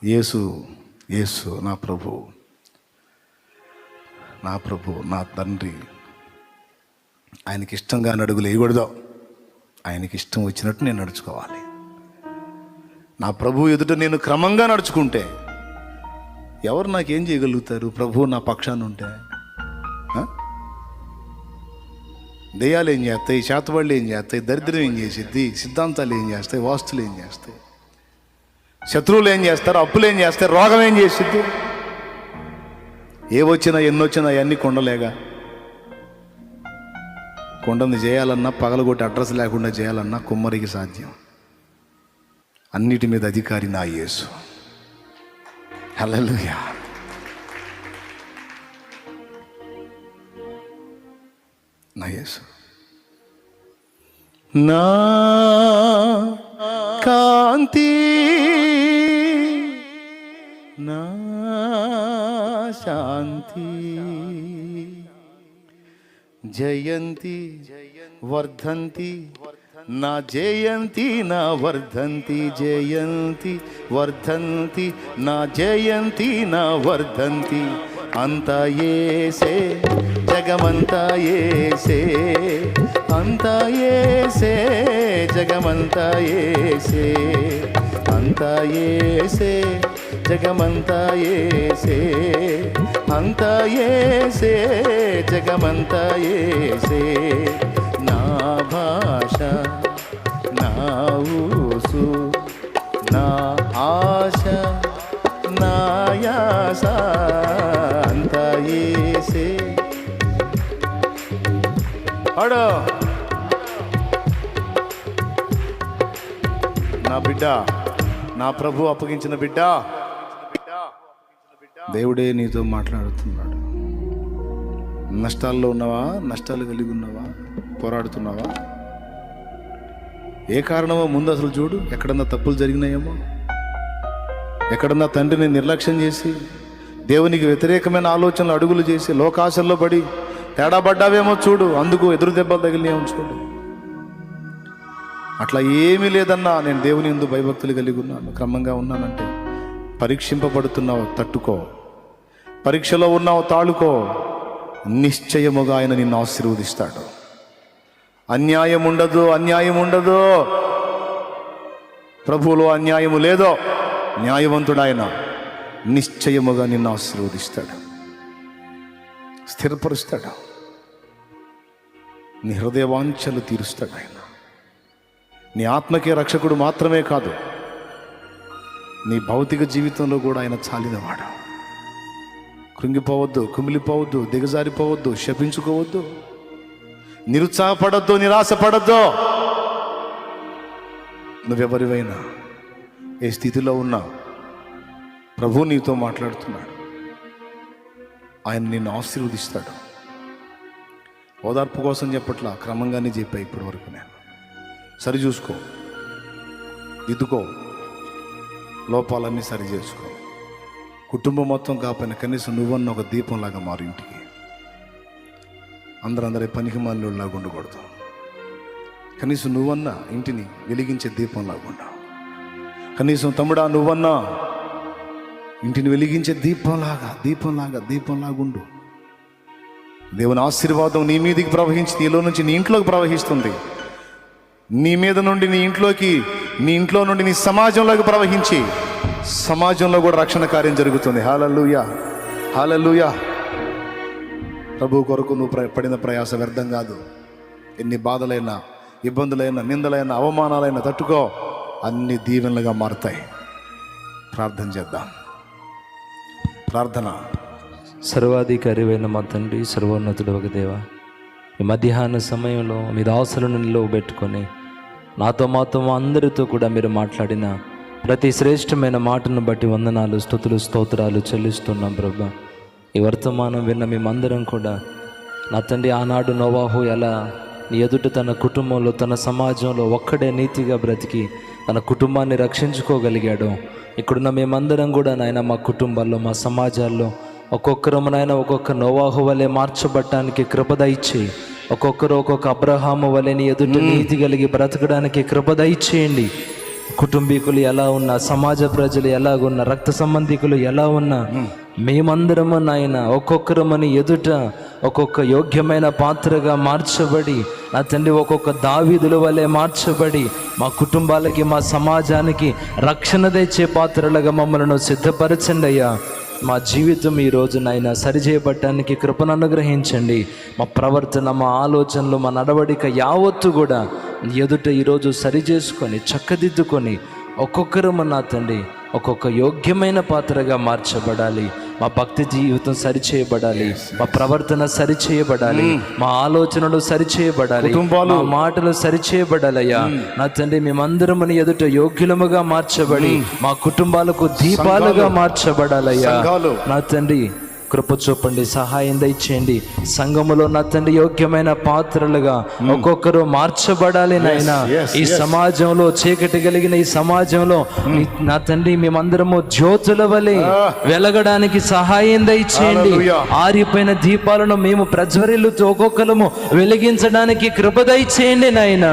యేసు యేసు నా ప్రభు, నా తండ్రి. ఆయనకి ఇష్టంగా అడుగులు వేయకూడదు, ఆయనకి ఇష్టం వచ్చినట్టు నేను నడుచుకోవాలి. నా ప్రభు ఎదుట నేను క్రమంగా నడుచుకుంటే ఎవరు నాకేం చేయగలుగుతారు? ప్రభు నా పక్షాన ఉంటే దెయ్యాలు ఏం చేస్తాయి, చేతబడులు ఏం చేస్తాయి, దరిద్రం ఏం చేసిద్ది, సిద్ధాంతాలు ఏం చేస్తాయి, వాస్తులు ఏం చేస్తాయి, శత్రువులు ఏం చేస్తారు, అప్పులు ఏం చేస్తారు, రోగం ఏం చేసిద్ది? ఏవొచ్చినా ఎన్నొచ్చినా అవన్నీ కొండలేగా. కొండని చేయాలన్నా పగలగొట్టి అడ్రస్ లేకుండా చేయాలన్నా కుమ్మరికి సాధ్యం. అన్నిటి మీద అధికారి నా యేసు. హల్లెలూయా. నా యేసు నా కాంతి, నా శాంతి, జయంతి వర్ధంతి, నా జయంతి నా వర్ధంతి, జయంతి వర్ధంతి, నా జయంతి నా వర్ధంతి. అంతా యేసే, జగమంతా యేసే, అంతా యేసే, జగమంతా యేసే, అంతా యేసే, జగమంతా యేసే, అంతా యేసే, జగమంతా యేసే. నా భాష, నా ఊసు, నా ఆశ, నా యాస, అంతా యేసే. అడో నా బిడ్డ, నా ప్రభు అప్పగించిన బిడ్డ, దేవుడే నీతో మాట్లాడుతున్నాడు. నష్టాల్లో ఉన్నావా? నష్టాలు కలిగి ఉన్నావా? పోరాడుతున్నావా? ఏ కారణమో ముందు అసలు చూడు. ఎక్కడన్నా తప్పులు జరిగినాయేమో, ఎక్కడన్నా తండ్రిని నిర్లక్ష్యం చేసి దేవునికి వ్యతిరేకమైన ఆలోచనలు అడుగులు చేసి లోకాశల్లో పడి తేడా పడ్డావేమో చూడు. అందుకు ఎదురు దెబ్బలు తగిలినేమో చూడు. అట్లా ఏమీ లేదన్నా నేను దేవుని యందు భయభక్తులు కలిగి ఉన్నాను, క్రమంగా ఉన్నానంటే పరీక్షింపబడుతున్నావు, తట్టుకో. పరీక్షలో ఉన్నావు, తాళుకో. నిశ్చయముగా ఆయన నిన్ను ఆశీర్వదిస్తాడు. అన్యాయం ఉండదు, అన్యాయం ఉండదు. ప్రభువులో అన్యాయము లేదో, న్యాయవంతుడు ఆయన. నిశ్చయముగా నిన్ను ఆశీర్వదిస్తాడు, స్థిరపరుస్తాడు, నీ హృదయ వాంఛలు తీరుస్తాడు ఆయన. నీ ఆత్మకే రక్షకుడు మాత్రమే కాదు, నీ భౌతిక జీవితంలో కూడా ఆయన చాలినవాడు. కృంగిపోవద్దు, కుమిలిపోవద్దు, దిగజారిపోవద్దు, శపించుకోవద్దు, నిరుత్సాహపడద్దు, నిరాశపడద్దు. నువ్వెవరివైనా ఏ స్థితిలో ఉన్నా ప్రభు నీతో మాట్లాడుతున్నాడు. ఆయన నిన్ను ఆశీర్వదిస్తాడు. ఓదార్పు కోసం చెప్పట్లా, క్రమంగానే చెప్పా ఇప్పటి వరకు. నేను సరి చూసుకో, దిద్దుకో, లోపాలన్నీ సరి చేసుకో. కుటుంబం మొత్తం కాకపోయినా కనీసం నువ్వన్న ఒక దీపంలాగా మారు ఇంటికి. అందరూ పనికి మాలిలాగా ఉండకూడదు. కనీసం నువ్వన్నా ఇంటిని వెలిగించే దీపంలాగా ఉండవు. కనీసం తమ్ముడా నువ్వన్నా ఇంటిని వెలిగించే దీపంలాగా ఉండు. దేవుని ఆశీర్వాదం నీ మీదికి ప్రవహించి నీలో నుంచి నీ ఇంట్లోకి ప్రవహిస్తుంది. నీ మీద నుండి నీ ఇంట్లోకి, నీ ఇంట్లో నుండి నీ సమాజంలోకి ప్రవహించి సమాజంలో కూడా రక్షణ కార్యం జరుగుతుంది. హల్లెలూయా, హల్లెలూయా. ప్రభు కొరకు నువ్వు పడిన ప్రయాస వ్యర్థం కాదు. ఎన్ని బాధలైనా, ఇబ్బందులైనా, నిందలైనా, అవమానాలైనా తట్టుకో. అన్ని దీవెనలుగా మారుతాయి. ప్రార్థన చేద్దాం. ప్రార్థన. సర్వాధికారివైన మా తండ్రి, సర్వోన్నతుడు ఒక దేవ, ఈ మధ్యాహ్న సమయంలో మీ దాసులను నిలవబెట్టుకొని నాతో మాతో అందరితో కూడా మీరు మాట్లాడిన ప్రతి శ్రేష్టమైన మాటను బట్టి వందనాలు, స్తుతులు, స్తోత్రాలు చెల్లిస్తున్నాం ప్రభా. ఈ వర్తమానం విన్న మేమందరం కూడా నా తండ్రి, ఆనాడు నోవాహు ఎలా నీ ఎదుట తన కుటుంబంలో, తన సమాజంలో ఒక్కడే నీతిగా బ్రతికి తన కుటుంబాన్ని రక్షించుకోగలిగాడో, ఇక్కడున్న మేమందరం కూడా నాయన మా కుటుంబాల్లో, మా సమాజాల్లో ఒక్కొక్కరు నాయన ఒక్కొక్క నోవాహు వలె మార్చబడటానికి కృప దయచేయి. ఒక్కొక్కరు ఒక్కొక్క అబ్రహాము వలె నీ ఎదుట నీతి కలిగి బ్రతకడానికి కృప దయచేయండి. కుటుంబీకులు ఎలా ఉన్నా, సమాజ ప్రజలు ఎలాగున్నా, రక్త సంబంధికులు ఎలా ఉన్నా, మేమందరము నాయన ఒక్కొక్కరమని ఎదుట ఒక్కొక్క యోగ్యమైన పాత్రగా మార్చబడి నా తండ్రి ఒక్కొక్క దావీదుల వలె మార్చబడి మా కుటుంబాలకి, మా సమాజానికి రక్షణ తెచ్చే పాత్రలుగా మమ్మల్ని సిద్ధపరచండి అయ్యా. మా జీవితం ఈరోజు నాయన సరిచేయబట్టడానికి కృపను అనుగ్రహించండి. మా ప్రవర్తన, మా ఆలోచనలు, మా నడవడిక యావత్తు కూడా ఎదుట ఈరోజు సరిచేసుకొని చక్కదిద్దుకొని ఒక్కొక్కరము నా తండ్రి ఒక్కొక్క యోగ్యమైన పాత్రగా మార్చబడాలి. మా భక్తి జీవితం సరిచేయబడాలి, మా ప్రవర్తన సరిచేయబడాలి, మా ఆలోచనలు సరిచేయబడాలి, మా మాటలు సరిచేయబడాలయ్యా. నా తండ్రి మేమందరం ఎదుట యోగ్యులముగా మార్చబడి మా కుటుంబాలకు దీపాలుగా మార్చబడాలయ్యా. నా తండ్రి కృప చూపండి, సహాయం దయచేయండి. సంఘములో నా తండ్రి యోగ్యమైన పాత్రలుగా ఒక్కొక్కరు మార్చబడాలి నాయన. ఈ సమాజంలో చీకటి కలిగిన ఈ సమాజంలో నా తండ్రి మేమందరము జ్యోతుల వలె వెలగడానికి సహాయం దయచేయండి. ఆరిపోయిన దీపాలను మేము ప్రజ్వరిల్లుతూ ఒక్కొక్కరము వెలిగించడానికి కృప దయచేయండి నాయన.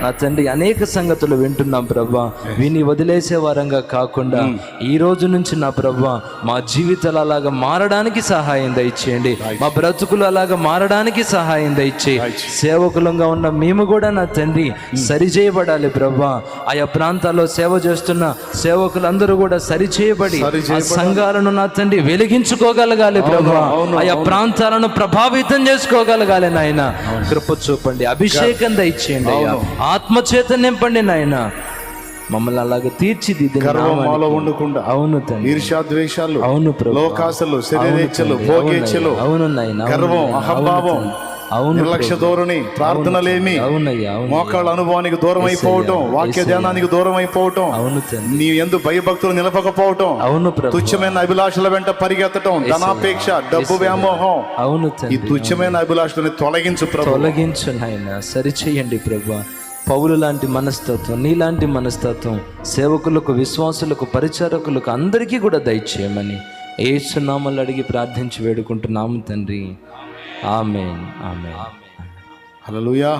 నా తండ్రి అనేక సంగతులు వింటున్నాం ప్రభా, విని వదిలేసే వారంగా కాకుండా ఈ రోజు నుంచి నా ప్రభా మా జీవితాలు అలాగా మారడానికి సహాయం దయచేయండి. మా బ్రతుకులు అలాగా మారడానికి సహాయం దయచేయి. సేవకులంగా ఉన్న మేము కూడా నా తండ్రి సరిచేయబడాలి ప్రభా. ఆయా ప్రాంతాల్లో సేవ చేస్తున్న సేవకులందరూ కూడా సరిచేయబడి ఆ సంఘాలను నా తండ్రి వెలిగించుకోగలగాలి ప్రభా. ఆయా ప్రాంతాలను ప్రభావితం చేసుకోగలగాలి నాయన. కృప చూపండి, అభిషేకం దయచేయండి అయ్యా. ఆత్మచేత నింపండి నాయన. మమ్మల్ని అలాగే తీర్చిదిద్ది. ఉండకుండా అవును తండ్రి, ఈర్ష్యా ద్వేషాలు, అవును ప్రభు, లోకాసలు, శరీరేచ్ఛలు, భోగేచ్ఛలు, అవును నాయన, గర్వం, అహంభావం, నిర్లక్ష్య ధోరణి, ప్రార్థనలేమి, మోకాళ్ళ అనుభవానికి దూరం అయిపోవటం, వాక్య ధ్యానానికి దూరం అయిపోవటం, నీ యందు భయభక్తులు నిలపకపోవటం, తుచ్చమైన అభిలాషల వెంట పరిగెత్తటం, ధనాపేక్ష, డబ్బు వ్యామోహం, అవును ఈ తుచ్చమైన అభిలాషలను తొలగించు ప్రభు, తొలగించు నాయన. సరిచేయండి ప్రభు. పౌలు లాంటి మనస్తత్వం, నీలాంటి మనస్తత్వం సేవకులకు, విశ్వాసులకు, పరిచారకులకు అందరికీ కూడా దయచేయమని యేసు నామములో అడిగి ప్రార్థించి వేడుకుంటున్నాము తండ్రి. ఆమేన్, ఆమేన్. హల్లెలూయా.